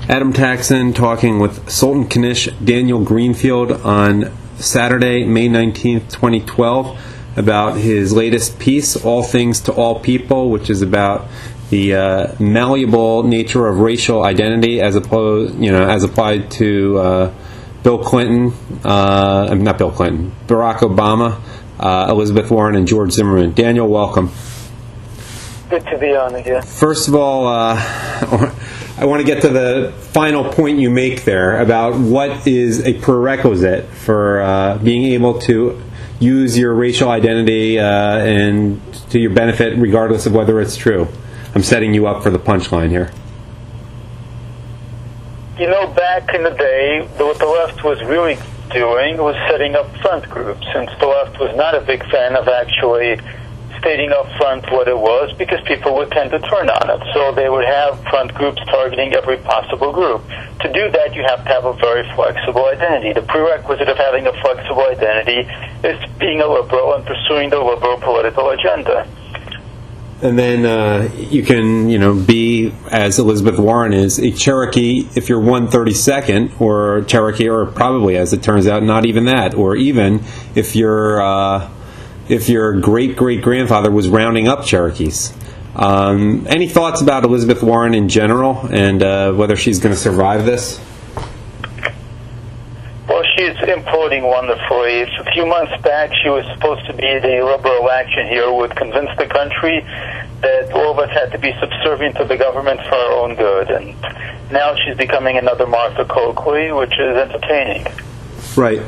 Adam Taxon talking with Sultan Knish Daniel Greenfield on Saturday, May 19th, 2012, about his latest piece, All Things to All People, which is about the malleable nature of racial identity as applied to Bill Clinton, not Bill Clinton, Barack Obama, Elizabeth Warren, and George Zimmerman. Daniel, welcome. Good to be on again. First of all, I want to get to the final point you make there about what is a prerequisite for being able to use your racial identity and to your benefit, regardless of whether it's true. I'm setting you up for the punchline here. You know, back in the day, what the left was really doing was setting up front groups, since the left was not a big fan of actually stating up front what it was, because people would tend to turn on it. So they would have front groups targeting every possible group. To do that, you have to have a very flexible identity. The prerequisite of having a flexible identity is being a liberal and pursuing the liberal political agenda. And then you can, be, as Elizabeth Warren is, a Cherokee if you're 1/32nd, or Cherokee, or probably, as it turns out, not even that, or even if your great-great-grandfather was rounding up Cherokees. Any thoughts about Elizabeth Warren in general, and whether she's going to survive this? Well, she's imploding wonderfully. A few months back, she was supposed to be the liberal action hero who would convince the country that all of us had to be subservient to the government for our own good. And now she's becoming another Martha Coakley, which is entertaining. Right.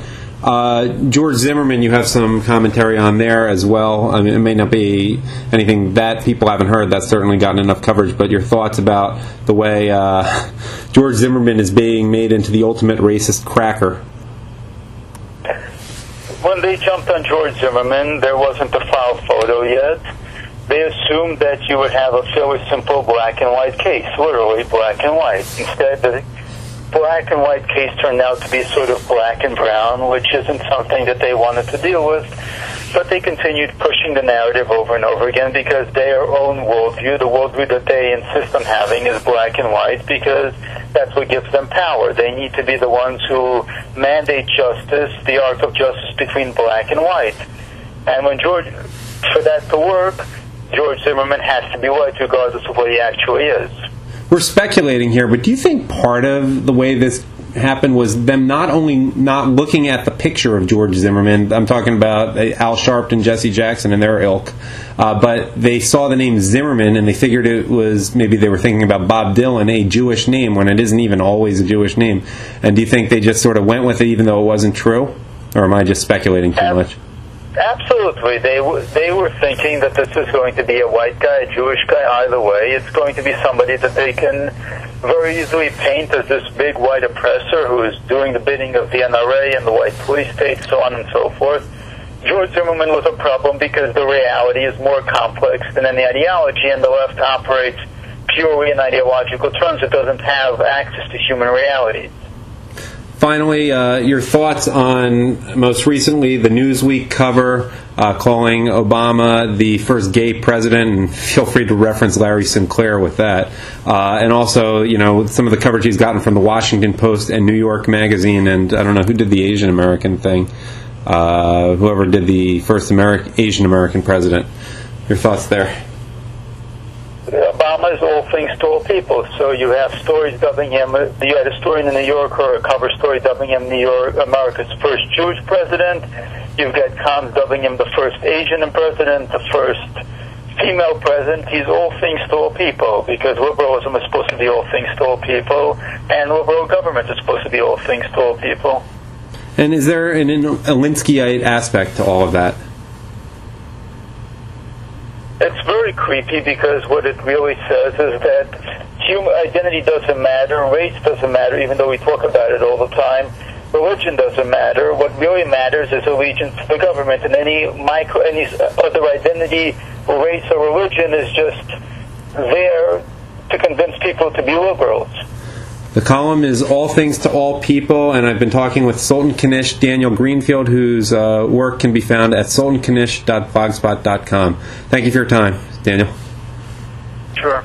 George Zimmerman, you have some commentary on there as well. I mean, it may not be anything that people haven't heard. That's certainly gotten enough coverage. But your thoughts about the way George Zimmerman is being made into the ultimate racist cracker? When they jumped on George Zimmerman, there wasn't a file photo yet. They assumed that you would have a fairly simple black and white case, literally black and white. Instead, the black and white case turned out to be sort of black and brown, which isn't something that they wanted to deal with. But they continued pushing the narrative over and over again because their own worldview, the worldview that they insist on having, is black and white, because that's what gives them power. They need to be the ones who mandate justice, the arc of justice between black and white. And for that to work, George Zimmerman has to be white regardless of what he actually is. We're speculating here, but do you think part of the way this happened was them not only not looking at the picture of George Zimmerman, I'm talking about Al Sharpton, Jesse Jackson, and their ilk, but they saw the name Zimmerman and they figured it was, maybe they were thinking about Bob Dylan, a Jewish name, when it isn't even always a Jewish name. And do you think they just sort of went with it even though it wasn't true? Or am I just speculating too much? Absolutely. They were thinking that this is going to be a white guy, a Jewish guy, either way. It's going to be somebody that they can very easily paint as this big white oppressor who is doing the bidding of the NRA and the white police state, so on and so forth. George Zimmerman was a problem because the reality is more complex than any ideology, and the left operates purely in ideological terms. It doesn't have access to human realities. Finally, your thoughts on, most recently, the Newsweek cover calling Obama the first gay president, and feel free to reference Larry Sinclair with that. And also, some of the coverage he's gotten from the Washington Post and New York Magazine, and I don't know who did the Asian American thing, whoever did the first Asian American president. Your thoughts there? Obama is all things to all people. So you have stories dubbing him, you had a story in the New Yorker, a cover story dubbing him America's first Jewish president. You've got cons dubbing him the first Asian president, the first female president. He's all things to all people, because liberalism is supposed to be all things to all people, and liberal government is supposed to be all things to all people. And is there an Alinskyite aspect to all of that? It's very creepy, because what it really says is that human identity doesn't matter, race doesn't matter, even though we talk about it all the time. Religion doesn't matter. What really matters is allegiance to the government, and any other identity, race, or religion is just there to convince people to be liberals. The column is All Things to All People, and I've been talking with Sultan Knish Daniel Greenfield, whose work can be found at sultanknish.blogspot.com. Thank you for your time, Daniel. Sure.